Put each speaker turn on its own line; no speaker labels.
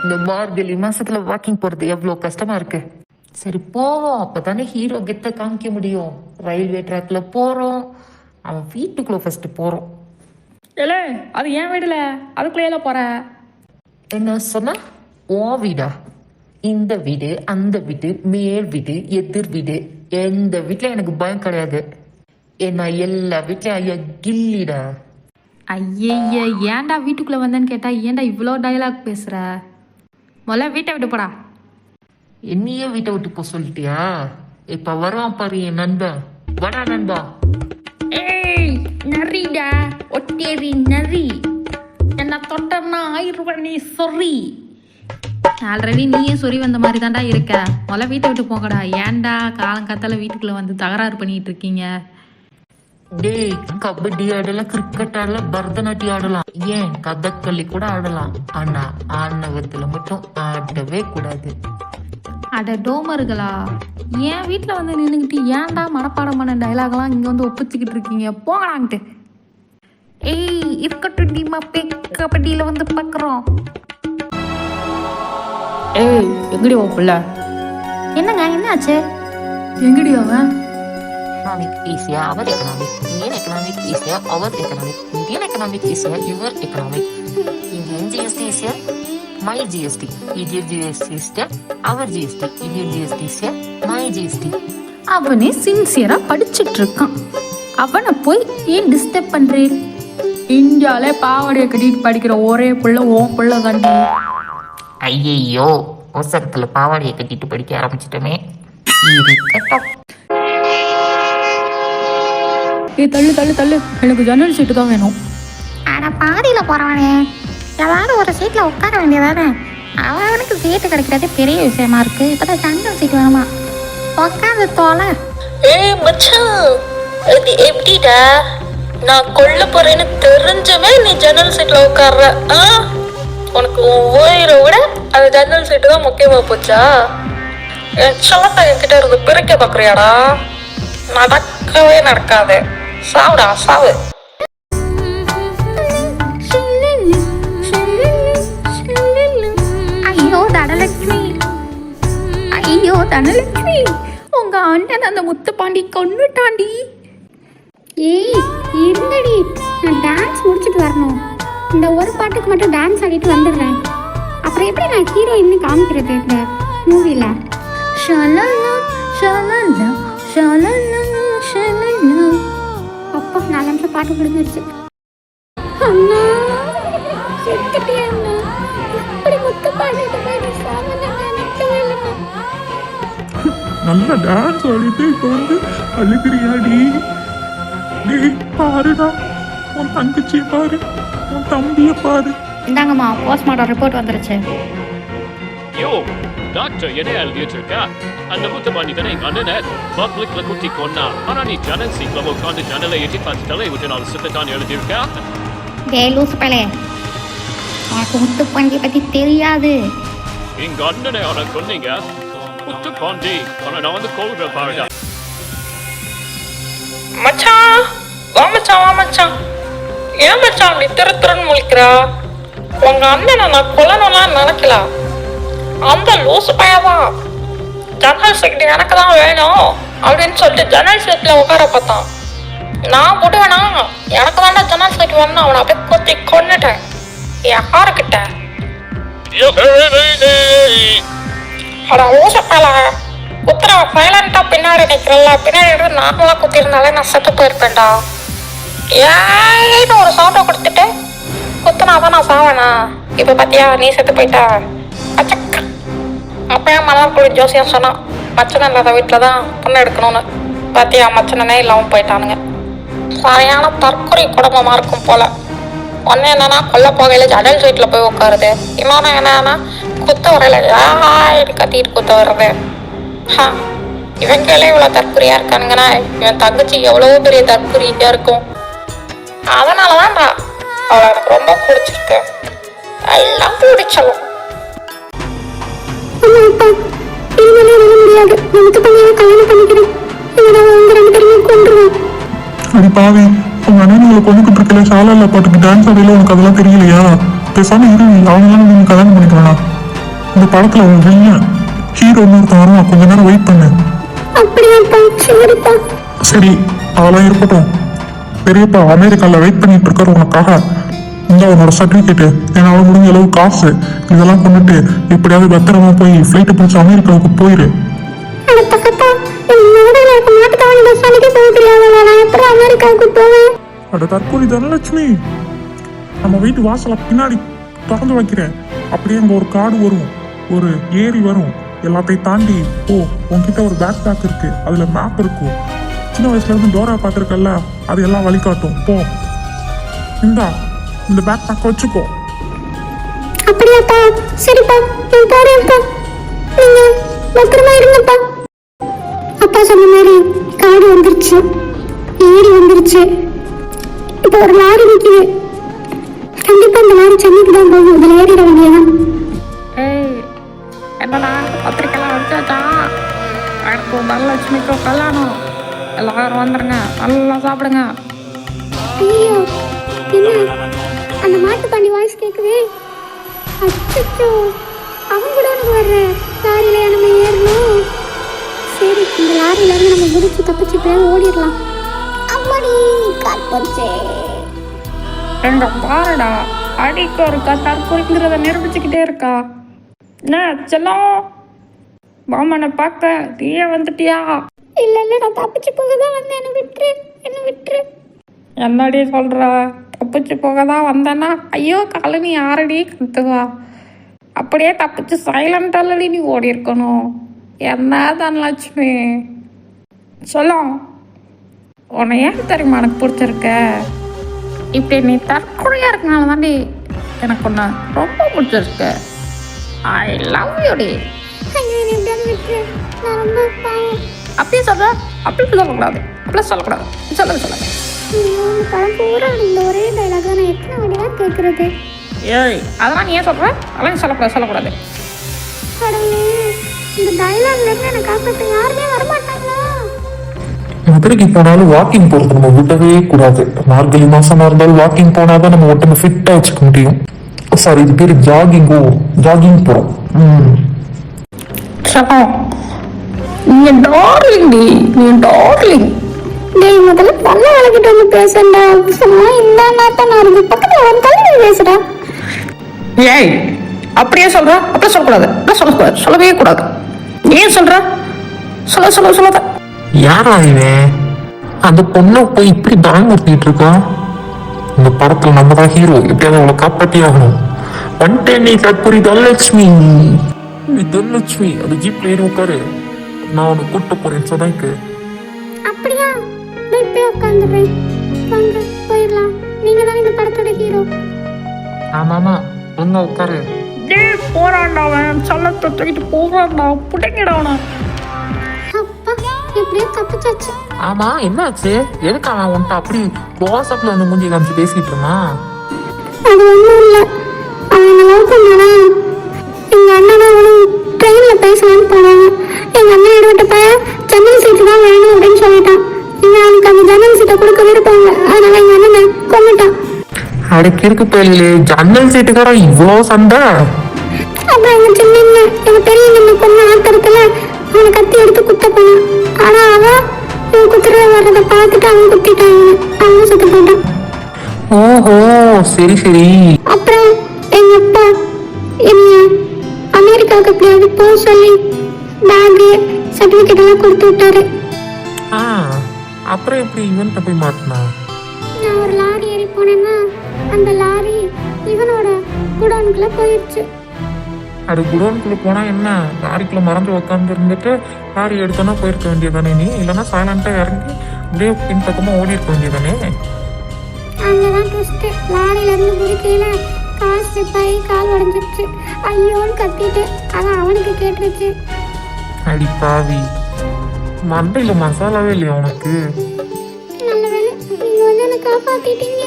இந்த மார்கழி மாசத்துல வாக்கிங் போறது எவ்வளவு கஷ்டமா இருக்கு. சரி போவோம், அப்பதானே ஹீரோ கெத்த காமிக்க முடியும். ரயில்வே ட்ராக்ல போறோம், அவன் வீட்டுக்குள்ள ஃபர்ஸ்ட் போறோம்.
இல்ல அது ஏன் வீடுல, அதுக்குள்ளே போற.
என்ன சொன்ன? உன் வீடா? இந்த வீடு, அந்த வீடு, மேல் வீடு, எதிர் வீடு, எந்த வீட்டுல எனக்கு பயம் கிடையாது. என்ன எல்லா வீட்லயும் ஐயா கில்லிடா.
ஐய ஏன்டா வீட்டுக்குள்ள வந்தேன்னு கேட்டா ஏன்டா இவ்வளோ டயலாக் பேசுற? முதல்ல வீட்டை விட்டு போடா.
என்னையே வீட்டை விட்டு போ சொல்லிட்டியா? இப்ப வருவான் பாரு என் நண்பன். வடா நண்பா.
ஏய் நரிடா, ஒட்டேரி நரி. என்ன தொட்டன்னா 1000 ரூபாய் நீ சொறி. ஆல்ரெடி நீயே சொறி வந்த மாதிரி தான்டா இருக்க. முதல்ல வீட்டை விட்டு போங்கடா. ஏன்டா காலங்காத்தால வீட்டுக்குள்ள வந்து தகராறு பண்ணிட்டு இருக்கீங்க?
டேய், கபடி ஆடலாம், கிரிக்கெட் ஆடலாம், பரதநாட்டியம் ஆடலாம், ஏன் கதக்களி கூட ஆடலாம். ஆனா ஆணவத்துல மட்டும் ஆடவே கூடாது.
அட டோமர்களா, என் வீட்டில் வந்து நின்றுக்கிட்டு ஏன்டா மனப்பாடம் பண்ண டைலாக்லாம் இங்கே வந்து ஒப்பிச்சுக்கிட்டு இருக்கீங்க? போங்கடான்ட்டு. ஏய் இருக்கட்டும் டீமா, கபடியில் வந்து பார்க்குறோம். ஏய் எங்கடி ஓ பிள்ள? என்னங்க என்னாச்சு? எங்கடி அவன்?
Economic easier, our economic. Indian economic easier, our economic. Indian economic easier, your economic. Indian GST easier, my GST. Indian GST easier, our GST. Indian GST easier, my GST.
அவனே சின்சியரா படிச்சுட்டு இருக்கான், அவனை போய் ஏன் டிஸ்டர்ப் பண்றேன்? இந்தியாவில பாவாடையை கட்டிட்டு படிக்கிற ஒரே பிள்ளை ஓன் பிள்ளை தாண்டி.
ஐயையோ, அவசரத்துல பாவாடையை கட்டிட்டு படிக்க ஆரம்பிச்சிட்டோமே. இருக்கட்டும்.
தள்ளு தள்ளு தள்ளு, எனக்கு ஜன்னல் சீட்டு தான் வேணும்.
அட பாதியில் போகிறவனே, ஏதாவது ஒரு சீட்டில் உட்கார வேண்டியதானே? அவனுக்கு சீட்டு கிடைக்கிறது பெரிய விஷயமா இருக்கு. இப்போதான் ஜன்னல் சீட்டு வேணுமா? உட்காந்து தோலை.
ஏய் மச்சான், இது எப்படிடா? நான் கொல்ல போறேன்னு தெரிஞ்சவே நீ ஜன்னல் சீட்ல உட்கார்ற. உனக்கு உயிரை விட அந்த ஜன்னல் சீட்டு தான் முக்கியமா போச்சா? என் சொல்லத்தை என்கிட்ட இருந்து பிரிக்க பாக்குறியாடா? நடக்கவே நடக்காது. சாவுடா சாவு.
ஐயோ தனலட்சுமி, ஐயோ தனலட்சுமி,
உங்க அண்ணன் அந்த முத்துப்பாண்டி கொன்னுட்டாண்டி.
ஏய் இருங்கடி, நான் டான்ஸ் முடிச்சுட்டு வரணும். இந்த ஒரு பாட்டுக்கு மட்டும் டான்ஸ் ஆடிட்டு வந்துடுறேன். அப்புறம் எப்படி நான் ஹீரோயின்னு காமிக்கிறது இந்த மூவில? அப்போ 4 நிமிஷம் பாட்டு முடிஞ்சிருச்சு. அண்ணா செத்துட்டே அண்ணா, இப்படி முத்து பாடிட்டு போயிட்டு சாமனை நினைக்கவே இல்லைண்ணா.
நல்லா டான்ஸ் ஆடிட்டு இப்போ வந்து அழுகிறியாடி? டேய் பாருடா, உன் தங்கச்சியை பாரு, உன் தம்பியை பாரு.
இந்தாங்கம்மா, போஸ்ட்மார்ட்டம் ரிப்போர்ட் வந்துருச்சு.
யோ டாக்டர் என்ன எழுதிட்டு இருக்கா? அந்த முத்துப்பாண்டி தானே எங்க அண்ணனை பப்ளிக்ல குத்தி கொன்னா. ஆனா நீ ஜன்னல் சீட்ல உட்காந்து ஜன்னலை எட்டி பார்த்து தலை விட்டு நாலு சித்தத்தான் எழுதியிருக்கா.
டேய் லூசு பலே, உனக்கு முத்துப்பாண்டியை பத்தி தெரியாது.
எங்க அண்ணனை அவனை கொன்னீங்க முத்துப்பாண்டி, ஆனா நான் வந்து கொள்ற பாருடா.
மச்சான் வா மச்சான், வா மச்சான். ஏன் மச்சான் அப்படி திருன்னு முழிக்கிறா? உங்க அண்ணனை நான் கொல்லணும்லாம் நினைக்கல. அந்த லூசு பையதான் ஜன்னல் சீட் எனக்கு தான் வேணும் அப்படின்னு சொல்லிட்டு ஜன்னல் சீட்ல உட்கார பார்த்தான். நான் விடுவேனா? எனக்கு தாண்டா ஜன்னல் சீட் வேணும். அவனை அப்படியே குத்தி கொன்னுட்டேன். யாருக்கிட்ட? அட லூசு பையல, குத்துற சைலண்டா பின்னாடி நிக்கிறல்ல, பின்னாடி இருந்து நார்மலா குத்தி இருந்தாலே நான் செத்து போயிருப்பேன்டா. ஏன்னு ஒரு சவுண்டை கொடுத்துட்டு குத்துனாதான் நான் சாவேனா? இப்ப பாத்தியா நீ செத்து போயிட்டா. அப்பயும் மலம் குழி ஜோசியம் சொன்னான், மச்சனை இல்லாத வீட்டில் தான் பொண்ணு எடுக்கணும்னு. பாத்தியா மச்சனனே இல்லாமல் போயிட்டானுங்க. சரியான தற்கொலை குடும்பமாக இருக்கும் போல. ஒன்று என்னன்னா கொல்ல போகையில் ஜன்னல் சீட்டில் போய் உட்காருது. இன்னொன்று என்னன்னா குத்த வரையில் யாரு கத்திட்டு குத்த வர்றது. இவங்களே இவ்வளோ தற்கொலையாக இருக்கானுங்கன்னா இவன் தங்கச்சி எவ்வளோ பெரிய தற்கொலையாக இருக்கும். அதனால தான்டா அவளை எனக்கு ரொம்ப பிடிச்சிருக்கு. எல்லாம் பிடிச்சலும்.
அடி பாவி, உங்க அண்ணன் கொண்டுகிட்டு இருக்கல சாலால பாட்டுக்கு டான்ஸ் ஆடையில உனக்கு அதெல்லாம் தெரியலையா? பேசாம இரு, அவங்களாம் நீங்க கல்யாணம் பண்ணிக்கலாம். இந்த படத்துல ஒரு வில்லன் ஹீரோ ஒருத்தன் வருவான், கொஞ்ச நேரம் வெயிட் பண்ணு.
அப்படியாப்பா, சரிப்பா.
சரி, அதெல்லாம் இருக்கட்டும். பெரியப்பா அமெரிக்கால வெயிட் பண்ணிட்டு இருக்காரு உனக்காக. இந்த உன்னோட சர்டிபிகேட்டு, என்னால முடிஞ்ச அளவு காசு இதெல்லாம் கொண்டுட்டு எப்படியாவது பத்திரமா போய் ஃபிளைட் பிடிச்சி அமெரிக்காவுக்கு போயிரு.
அட பக்கத்தா, என்னோட எனக்கு மாட்டுத்தாவணி பஸ் அன்னைக்கு போக தெரியாதவா, நான் எப்படி அமெரிக்காவுக்கு போவேன்?
அட தற்கொலை தனலட்சுமி, நம்ம வீட்டு வாசல பின்னாடி திறந்து வைக்கிறேன். அப்படியே அங்க ஒரு காடு வரும், ஒரு ஏரி வரும். எல்லாத்தையும் தாண்டி ஓ, உன்கிட்ட ஒரு பேக் பேக் இருக்கு, அதுல மேப் இருக்கும். சின்ன வயசுல இருந்து டோரா பார்த்துருக்கல, அது எல்லாம் வழிகாட்டும். போ, இந்த பேக் பேக் வச்சுக்கோ.
அப்படியாப்பா, சரிப்பா, நான் போறேன்ப்பா. நீங்க பத்திரமா இருங்கப்பா. அப்பா சொன்ன மாதிரி காடு வந்துருச்சு, ஏரி வந்துருச்சு. இப்போ ஒரு லாரி நிக்குது. கண்டிப்பா இந்த லாரி சென்னைக்கு தான் போகும். இதுல ஏறிட வேண்டியதான்.
ஏய், என்னடா பத்திரிக்கைலாம் வச்சாச்சா? எனக்கு தனலட்சுமிக்கு கல்யாணம். எல்லாரும் வந்துருங்க, நல்லா சாப்பிடுங்க.
ஐயோ, என்ன அந்த மாட்டுப்பாண்டி வாய்ஸ் கேக்குது? அச்சோ, அவன் கூட உனக்கு வர்ற லாரியில நம்ம ஏறணும். சரி, இந்த லாரியில இருந்து நம்ம குதிச்சு தப்பிச்சுட்டு ஓடிடலாம். அம்மாடி காப்போச்சே.
எங்க பாருடா, அடிக்க இருக்கா, தற்கொலைங்கிறத நிரூபிச்சுக்கிட்டே இருக்கா. என்ன செல்லம், மாமனை பார்க்க நீயே வந்துட்டியா?
இல்ல இல்ல, நான் தப்பிச்சு போக தான் வந்தேன். என்ன விட்டுரு.
என்னடி சொல்ற? தப்பிச்சு போக தான் வந்தேன்னா ஐயோ காலனி யாரடி கத்துவா? அப்படியே தப்பிச்சு சைலண்டாலடி நீ ஓடி இருக்கணும். என்ன தனலட்சுமி சொல்லும், உன்னை ஏன் தெரியுமா எனக்கு பிடிச்சிருக்க? இப்படி நீ தற்கொலையா இருக்கனால தாண்டி எனக்கு ஒன்று ரொம்ப பிடிச்சிருக்கு. ஐ லவ் யூடி.
ஐயோ, நீ எப்படியாவது விட்டுரு. நான் ரொம்ப பாவம்.
அப்படியே சொல்ற, அப்படி சொல்லக்கூடாது, அப்படிலாம் சொல்லக்கூடாது. சொல்லுங்க.
ஐயோ, இந்த படம் பூரா இந்த ஒரே டைலாக் நான் எத்தனை வாட்டி தான் கேட்கறது?
ஏய், அதெல்லாம் நீ ஏன் சொல்ற? அதெல்லாம் நீ சொல்லக்கூடாது.
கடவுளே, இந்த டைலாக்ல இருந்து என்னை காப்பாற்ற யாருமே வரமாட்டாங்களா?
மதுரைக்கு போனாலும் வாக்கிங் போறது நம்ம விடவே கூடாது. மார்கழி மாசமா இருந்தாலும் வாக்கிங் போனாதான் நம்ம உடம்பு ஃபிட்டா வச்சுக்க முடியும். சாரி, இது பேரு ஜாகிங் போறோம்.
சகம், நீ டார்லிங்.
டேய், முதல்ல பல்ல வளர்க்கிட்டு வந்து பேசண்டா. சும்மா இந்த நாட்டம் நான் இருக்கு பக்கத்துல வந்து தள்ளி பேசுடா.
ஏய், அப்படியே சொல்ற, அப்படியே சொல்லக்கூடாது. சொல்லவே கூடாது. ஏன் சொல்ற? சொல்லாத.
யாரா இவன்? அந்த பொண்ணை போய் இப்படி பயமுறுத்திட்டு இருக்கான். இந்த படத்துல நம்ம தான் ஹீரோ, எப்படியாவது அவளை காப்பாற்றி ஆகணும். வந்துட்டேன் நீ தற்கொலை தனலட்சுமி. தனலட்சுமி, அது ஜீப்ல ஏறி உட்காரு, நான் உனக்கு கூட்ட போறேன் சதாய்க்கு.
அப்படியா? டேய், போய் உட்காந்துடுறேன். வாங்க போயிடலாம். நீங்க தான் இந்த படத்தோட ஹீரோ.
ஆமாமா, ஒங்க உட்காரு.
டேய், போறான்டா அவன். சொல்லத்தை தூக்கிட்டு போறான்டா. புடிங்கடா அவனை.
அப்பா, எப்படியோ தப்பிச்சாச்சு.
ஆமா, என்னாச்சு? எதுக்கு அவன் உன்ட்ட அப்படி வாட்ஸ்அப்ல வந்து மூஞ்சி காமிச்சு பேசிட்டு இருந்தான்?
அது ஒன்றும் இல்லை. அவங்க லவ் பண்ணானா, எங்கள் அண்ணனும் அவனும் ட்ரெயினில் பேசலான்னு போனாங்க. எங்கள் அண்ணன் எடுவிட்ட பையன் ஜன்னல் சீட்டு தான் வேணும் அப்படின்னு சொல்லிட்டான். இவன் அவனுக்கு அந்த ஜன்னல் சீட்டை கொடுக்க விருப்பாங்க. அதனால எங்கள் அண்ணனை கொண்டுட்டான்.
அடைக்கு இருக்கு பேர்ல ஜன்னல் சீட்டுக்காரன் இவ்வளோ சண்டை.
அப்புறம் எங்கள் சின்ன எங்கள் பெரிய நம்ம பொண்ணு ஆத்திரத்தில் அவனை கத்தி எடுத்து குத்த போனான். ஆனால் அவன் இவன் குத்துறத வர்றதை பார்த்துட்டு அவன் குத்திட்டான். அவனும் சுத்த போட்டான்.
ஓஹோ, சரி.
அப்புறம் எங்க அப்பா என்ன அமெரிக்காவுக்கு எப்படியாவது போக சொல்லி பேகு சர்டிஃபிகேட் எல்லாம் கொடுத்து விட்டாரு.
அப்புறம் எப்படி இவன்ட்ட போய் மாட்டினா?
நான் ஒரு லாரி ஏறி போனேன்னா அந்த லாரி இவனோட குடோனுக்குள்ள போயிடுச்சு.
அது குடோனுக்குள்ள போனா என்ன, லாரிக்குள்ள மறந்து உட்காந்து இருந்துட்டு லாரி எடுத்தோன்னா போயிருக்க வேண்டியதானே நீ? இல்லைன்னா சைலண்டா இறங்கி அப்படியே பின்பக்கமா ஓடி இருக்க வேண்டியதானே?
அங்கதான் ட்விஸ்ட். லாரியில இருந்து குதிக்கையில கால் ஸ்லிப் ஆகி கால் உடஞ்சிருச்சு. ஐயோன்னு கத்திட்டு அதான் அவனுக்கு கேட்டுருச்சு.
அடி பாவி, மண்டையில மசாலாவே இல்லையா உனக்கு?
நல்ல வேலை நீங்க வந்து என்னை காப்பாத்திட்டீங்க.